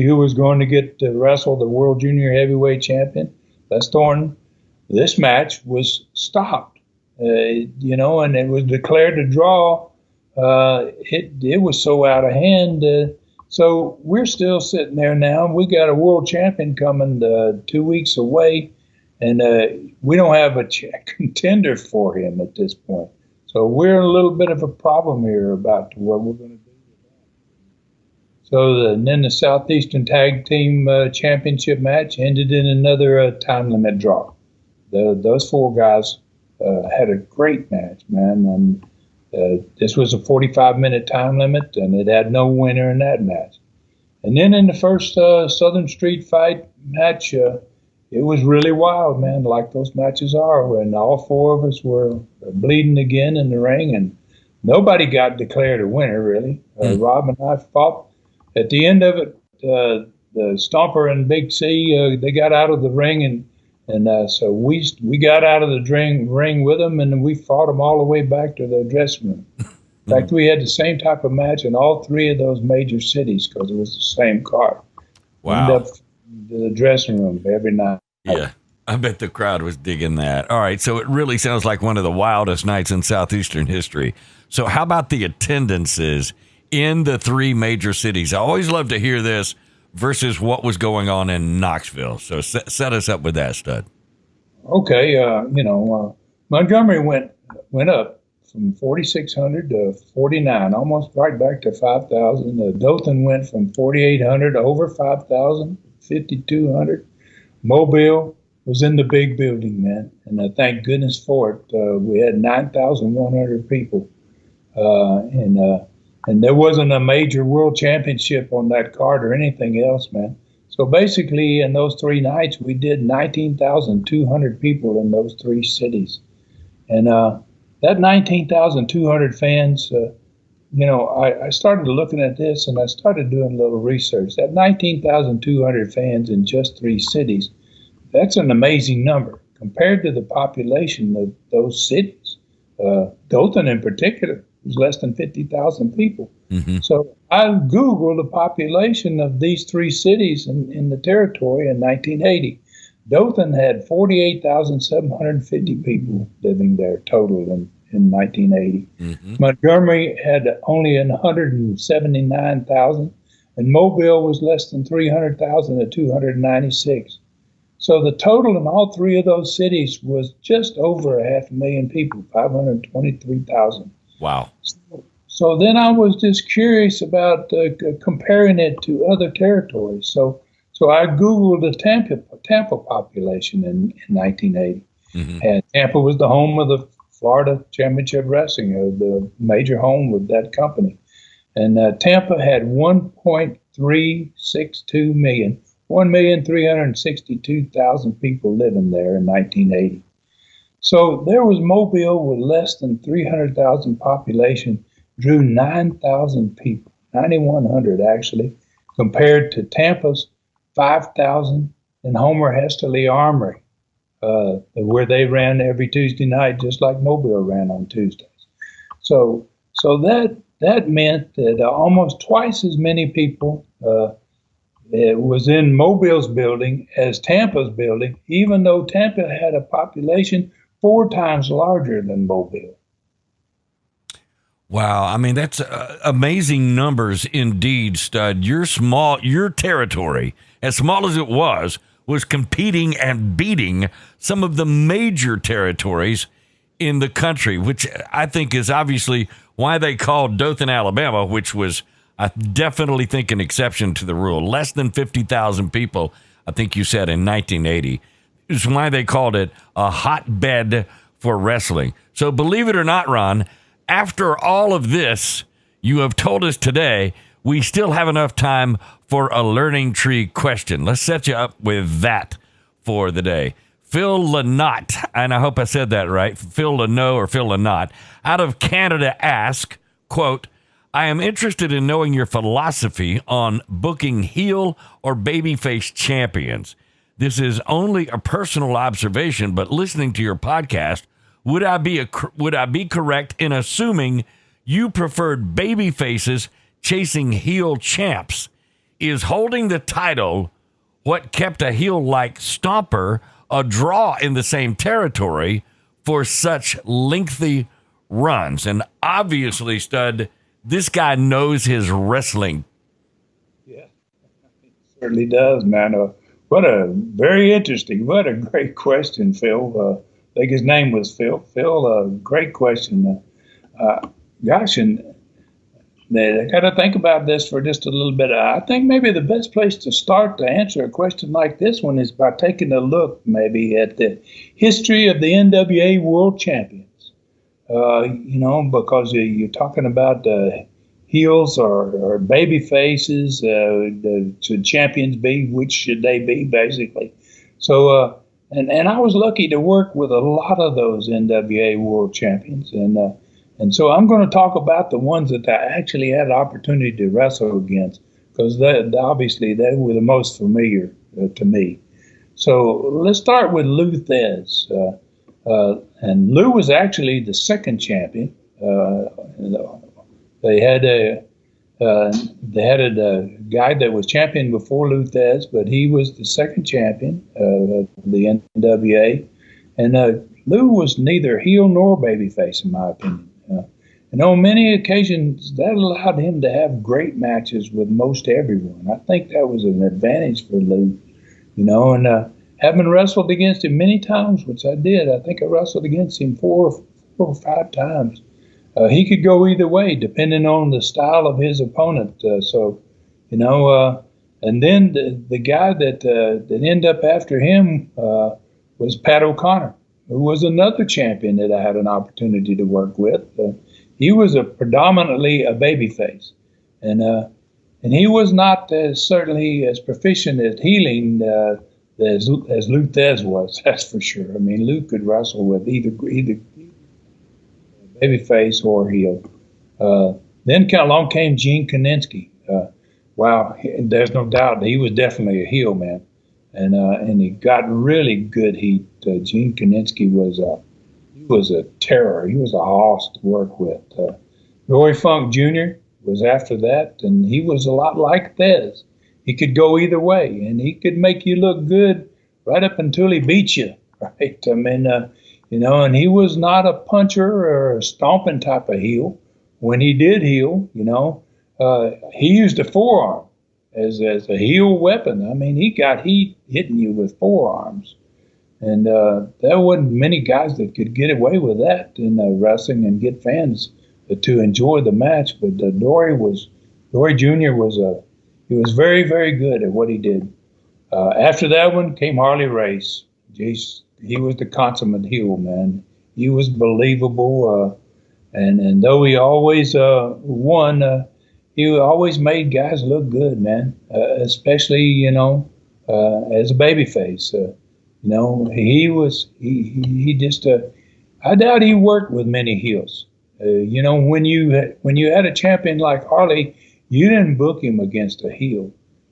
who was going to get to wrestle the World Junior Heavyweight Champion, that's Thornton. This match was stopped, and it was declared a draw. It was so out of hand. So we're still sitting there now. We got a world champion coming 2 weeks away, and we don't have a contender for him at this point. So we're in a little bit of a problem here about what we're going to do with that. So then the Southeastern Tag Team Championship match ended in another time limit draw. Those four guys had a great match, man. And this was a 45-minute time limit, and it had no winner in that match. And then in the first Southern Street Fight match, it was really wild, man, like those matches are, when all four of us were bleeding again in the ring, and nobody got declared a winner, really. Rob and I fought. At the end of it, the Stomper and Big C, they got out of the ring, and so we got out of the ring with them, and we fought them all the way back to their dressing room. In fact, we had the same type of match in all three of those major cities because it was the same card. Wow. Ended up in the dressing room every night. Yeah, I bet the crowd was digging that. All right, so it really sounds like one of the wildest nights in Southeastern history. So how about the attendances in the three major cities? I always love to hear this versus what was going on in Knoxville. So set us up with that, Stud. Okay, Montgomery went up from 4,600 to 49, almost right back to 5,000. Dothan went from 4,800 to over 5,000, 5,200. Mobile was in the big building, man, and thank goodness for it. We had 9,100 people, and there wasn't a major world championship on that card or anything else, man. So basically, in those three nights, we did 19,200 people in those three cities. And that 19,200 fans, I started looking at this, and I started doing a little research. That 19,200 fans in just three cities, that's an amazing number compared to the population of those cities. Dothan in particular was less than 50,000 people. Mm-hmm. So I Googled the population of these three cities in the territory in 1980. Dothan had 48,750 people living there total in 1980. Mm-hmm. Montgomery had only 179,000, and Mobile was less than 300,000 at 296. So the total in all three of those cities was just over 500,000 people, 523,000. Wow. So then I was just curious about comparing it to other territories. So I Googled the Tampa population in 1980. Mm-hmm. And Tampa was the home of the Florida Championship Wrestling, the major home of that company. And Tampa had 1.362 million, 1,362,000 people living there in 1980. So there was Mobile with less than 300,000 population, drew 9,000 people, 9,100 actually, compared to Tampa's 5,000 in Homer Hesterly Armory, where they ran every Tuesday night, just like Mobile ran on Tuesdays. So that meant that almost twice as many people it was in Mobile's building as Tampa's building, even though Tampa had a population 4 times larger than Mobile. Wow, I mean, that's amazing numbers indeed, Stud. Your territory, as small as it was competing and beating some of the major territories in the country, which I think is obviously why they called Dothan, Alabama, which was, I definitely think, an exception to the rule. Less than 50,000 people, I think you said, in 1980, is why they called it a hotbed for wrestling. So believe it or not, Ron, after all of this you have told us today, we still have enough time for a learning tree question. Let's set you up with that for the day. Phil Lynott, and I hope I said that right, Phil Lynott or Phil Lynott, out of Canada asks, quote, I am interested in knowing your philosophy on booking heel or babyface champions. This is only a personal observation, but listening to your podcast, would I be correct in assuming you preferred baby faces chasing heel champs? Is holding the title what kept a heel like Stomper a draw in the same territory for such lengthy runs? And obviously, Stud, this guy knows his wrestling. Yeah, he certainly does, man. What a very interesting, what a great question, Phil. I think his name was Phil. Phil, great question. Gosh, and I got to think about this for just a little bit. I think maybe the best place to start to answer a question like this one is by taking a look maybe at the history of the NWA World Champions. Because you're talking about heels or baby faces. Should champions be? Which should they be, basically? So, and I was lucky to work with a lot of those NWA World Champions, and so I'm going to talk about the ones that I actually had the opportunity to wrestle against, because obviously they were the most familiar to me. So let's start with Lou Thez. And Lou was actually the second champion. They had a guy that was champion before Lou Thez, but he was the second champion of the NWA. And Lou was neither heel nor babyface, in my opinion. And on many occasions, that allowed him to have great matches with most everyone. I think that was an advantage for Lou, and having wrestled against him many times, which I did. I think I wrestled against him four or five times. He could go either way, depending on the style of his opponent. And then the guy that ended up after him was Pat O'Connor, who was another champion that I had an opportunity to work with. He was predominantly a babyface, and he was not certainly as proficient at healing as Lou Thez was. That's for sure. I mean, Lou could wrestle with either babyface or heel. Then along came Gene Kaninsky. Wow, there's no doubt he was definitely a heel, man, and he got really good heat. Gene Kaninsky was a terror. He was a hoss to work with. Roy Funk Jr. was after that, and he was a lot like Thez. He could go either way, and he could make you look good right up until he beat you, right? I mean, and he was not a puncher or a stomping type of heel. When he did heel, he used a forearm as a heel weapon. I mean, he got heat hitting you with forearms. And there wasn't many guys that could get away with that in wrestling and get fans to enjoy the match. But Dory Jr. He was very, very good at what he did. After that one came Harley Race. Jeez, he was the consummate heel, man. He was believable. And though he always won, he always made guys look good, man. Especially, as a babyface. He just, I doubt he worked with many heels. When you had a champion like Harley, you didn't book him against a heel.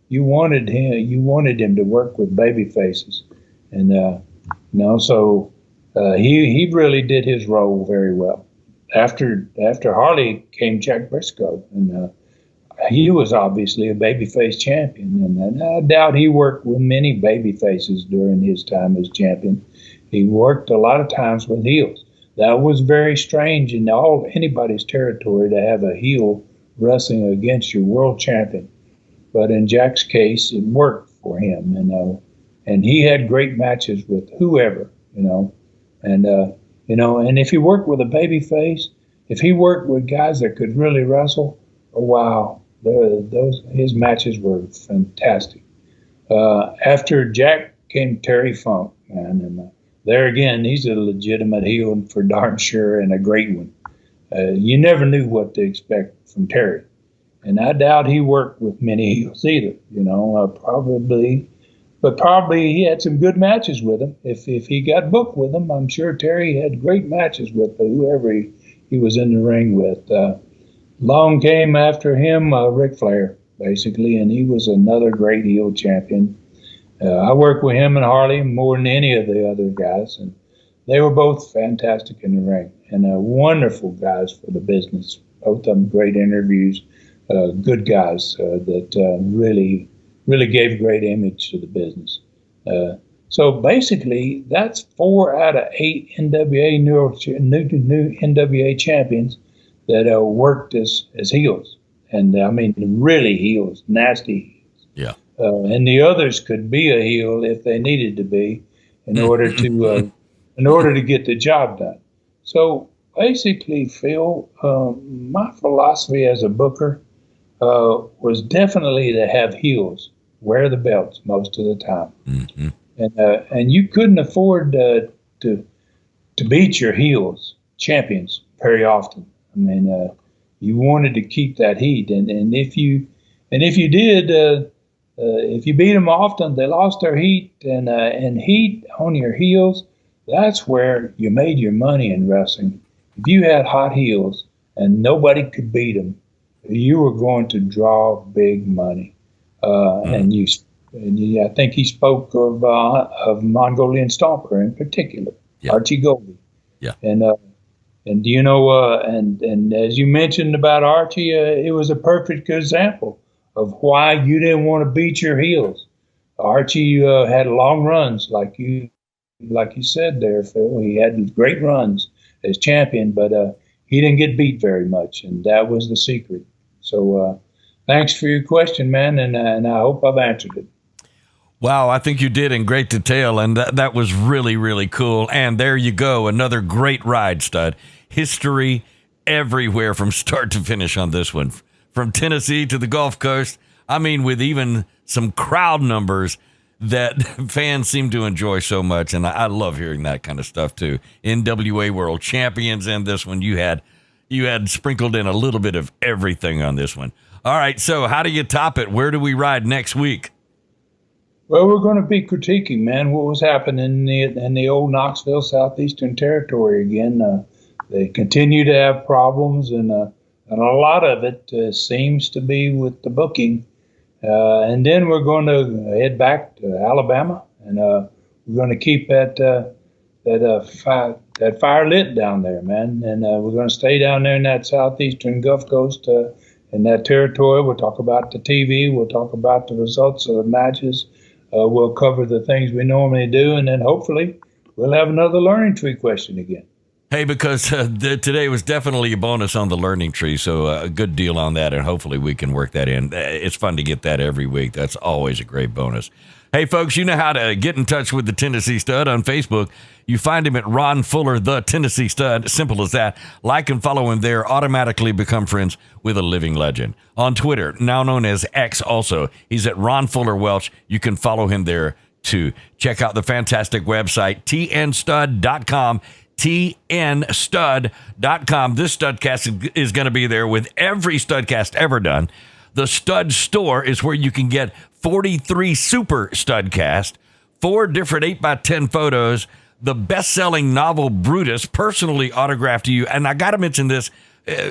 You wanted him to work with baby faces. And, so he really did his role very well. After Harley came Jack Briscoe, and he was obviously a babyface champion, and I doubt he worked with many baby faces during his time as champion. He worked a lot of times with heels. That was very strange in anybody's territory to have a heel wrestling against your world champion. But in Jack's case, it worked for him, and he had great matches with whoever, and if he worked with a baby face, if he worked with guys that could really wrestle, oh, wow. His matches were fantastic. After Jack came Terry Funk, man, and there again, he's a legitimate heel for darn sure, and a great one. You never knew what to expect from Terry. And I doubt he worked with many heels either, probably he had some good matches with them. If he got booked with them, I'm sure Terry had great matches with whoever he was in the ring with. Long came after him Ric Flair, basically, and he was another great heel champion. I worked with him and Harley more than any of the other guys, and they were both fantastic in the ring and wonderful guys for the business. Both of them great interviews, good guys that really gave great image to the business. So basically, that's 4 out of 8 NWA new NWA champions that worked as heels, and I mean really heels, nasty heels. Yeah. And the others could be a heel if they needed to be, in order to get the job done. So basically, Phil, my philosophy as a booker was definitely to have heels wear the belts most of the time, and you couldn't afford to beat your heels champions very often. I mean, you wanted to keep that heat, and if you did. If you beat them often, they lost their heat, and heat on your heels, that's where you made your money in wrestling. If you had hot heels and nobody could beat them, you were going to draw big money. And I think he spoke of Mongolian Stomper in particular, Archie Goldie. Yeah. And as you mentioned about Archie, it was a perfect example of why you didn't want to beat your heels. Archie had long runs, like you said there, Phil. He had great runs as champion, but he didn't get beat very much, and that was the secret. So thanks for your question, man, and I hope I've answered it. Wow, I think you did in great detail, and that was really, really cool. And there you go, another great ride, Stud. History everywhere from start to finish on this one. From Tennessee to the Gulf Coast, I mean, with even some crowd numbers that fans seem to enjoy so much, and I love hearing that kind of stuff too. NWA World Champions, and this one you had sprinkled in a little bit of everything on this one. All right, so how do you top it? Where do we ride next week? Well, we're going to be critiquing, man, what was happening in the old Knoxville Southeastern Territory again. They continue to have problems, and a lot of it seems to be with the booking. And then we're going to head back to Alabama, and we're going to keep that fire lit down there, man. And we're going to stay down there in that southeastern Gulf Coast, in that territory. We'll talk about the TV. We'll talk about the results of the matches. We'll cover the things we normally do, and then hopefully we'll have another learning tree question again. Hey, because today was definitely a bonus on the learning tree, so a good deal on that, and hopefully we can work that in. It's fun to get that every week. That's always a great bonus. Hey, folks, you know how to get in touch with the Tennessee Stud on Facebook. You find him at Ron Fuller, the Tennessee Stud. Simple as that. Like and follow him there. Automatically become friends with a living legend. On Twitter, now known as X also, he's at Ron Fuller Welch. You can follow him there, too. Check out the fantastic website, tnstud.com. tnstud.com. This Studcast is going to be there with every Studcast ever done. The Stud Store is where you can get 43 Super Studcast, 4 different 8x10 photos, the best-selling novel Brutus, personally autographed to you. And I got to mention this,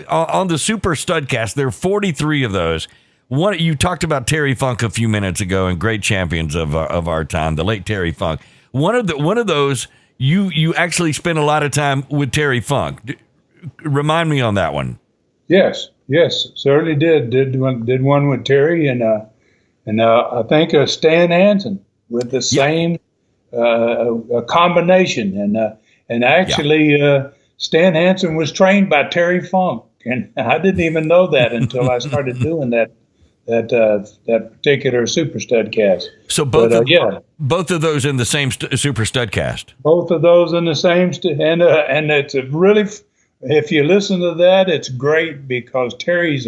on the Super Studcast, there are 43 of those. One, you talked about Terry Funk a few minutes ago, and great champions of our time, the late Terry Funk. One of those, you actually spent a lot of time with Terry Funk. Remind me on that one. Yes, certainly did. Did one with Terry, and I think Stan Hansen with the same combination, and actually Stan Hansen was trained by Terry Funk, and I didn't even know that until I started doing that particular Super Studcast. So both of those in the same Super Studcast. Both of those in the same, and it's a really if you listen to that, it's great because Terry's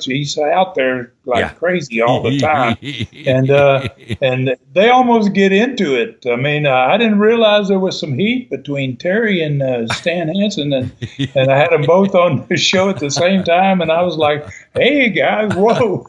he's out there like crazy all the time, and they almost get into it. I mean, I didn't realize there was some heat between Terry and Stan Hansen, and I had them both on the show at the same time, and I was like, "Hey guys, whoa!"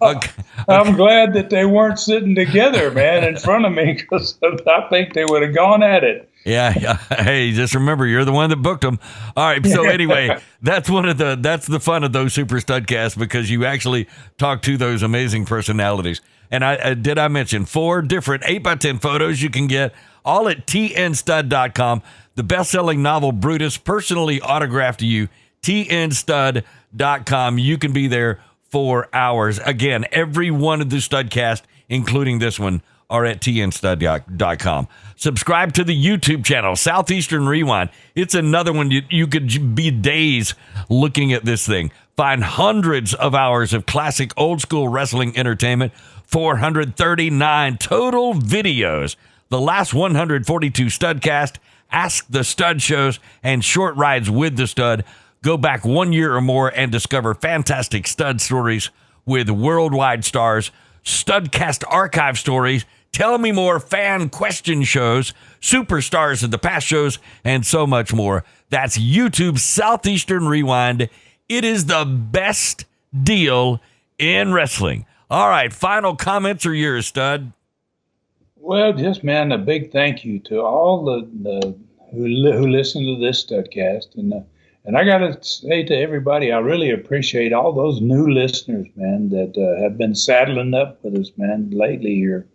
Okay. I'm glad that they weren't sitting together, man, in front of me, because I think they would have gone at it. Yeah. Hey, just remember, you're the one that booked them. All right. So anyway, that's the fun of those Super Studcasts, because you actually talk to those amazing personalities. And I mention 4 different 8x10 photos you can get all at tnstud.com. The best-selling novel Brutus, personally autographed to you, tnstud.com. You can be there for hours. Again, every one of the Studcast, including this one, are at tnstud.com. Subscribe to the YouTube channel, Southeastern Rewind. It's another one you could be days looking at this thing. Find hundreds of hours of classic old school wrestling entertainment, 439 total videos. The last 142 Studcast, Ask the Stud shows, and Short Rides with the Stud. Go back 1 year or more and discover fantastic stud stories with worldwide stars, Studcast archive stories, Tell Me More fan question shows, superstars of the past shows, and so much more. That's YouTube Southeastern Rewind. It is the best deal in wrestling. All right, final comments are yours, Stud. Well, just, man, a big thank you to all the who listen to this Studcast. And I got to say to everybody, I really appreciate all those new listeners, man, that have been saddling up with us, man, lately here.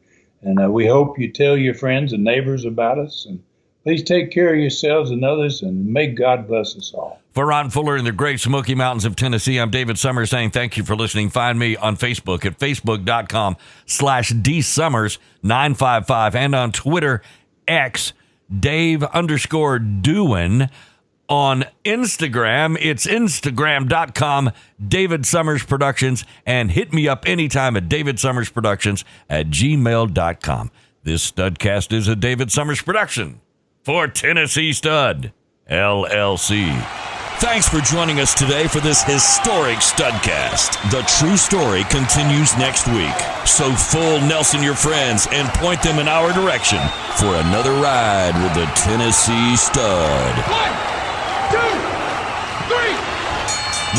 And we hope you tell your friends and neighbors about us. And please take care of yourselves and others, and may God bless us all. For Ron Fuller in the Great Smoky Mountains of Tennessee, I'm David Summers saying thank you for listening. Find me on Facebook at facebook.com/dsummers955 and on Twitter, X, Dave_Doin. On Instagram, it's instagram.com, David Summers Productions, and hit me up anytime at davidsummersproductions@gmail.com. This Studcast is a David Summers production for Tennessee Stud, LLC. Thanks for joining us today for this historic Studcast. The true story continues next week. So full Nelson your friends and point them in our direction for another ride with the Tennessee Stud. 1, 2, 3.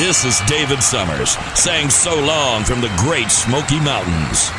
This is David Summers saying so long from the Great Smoky Mountains.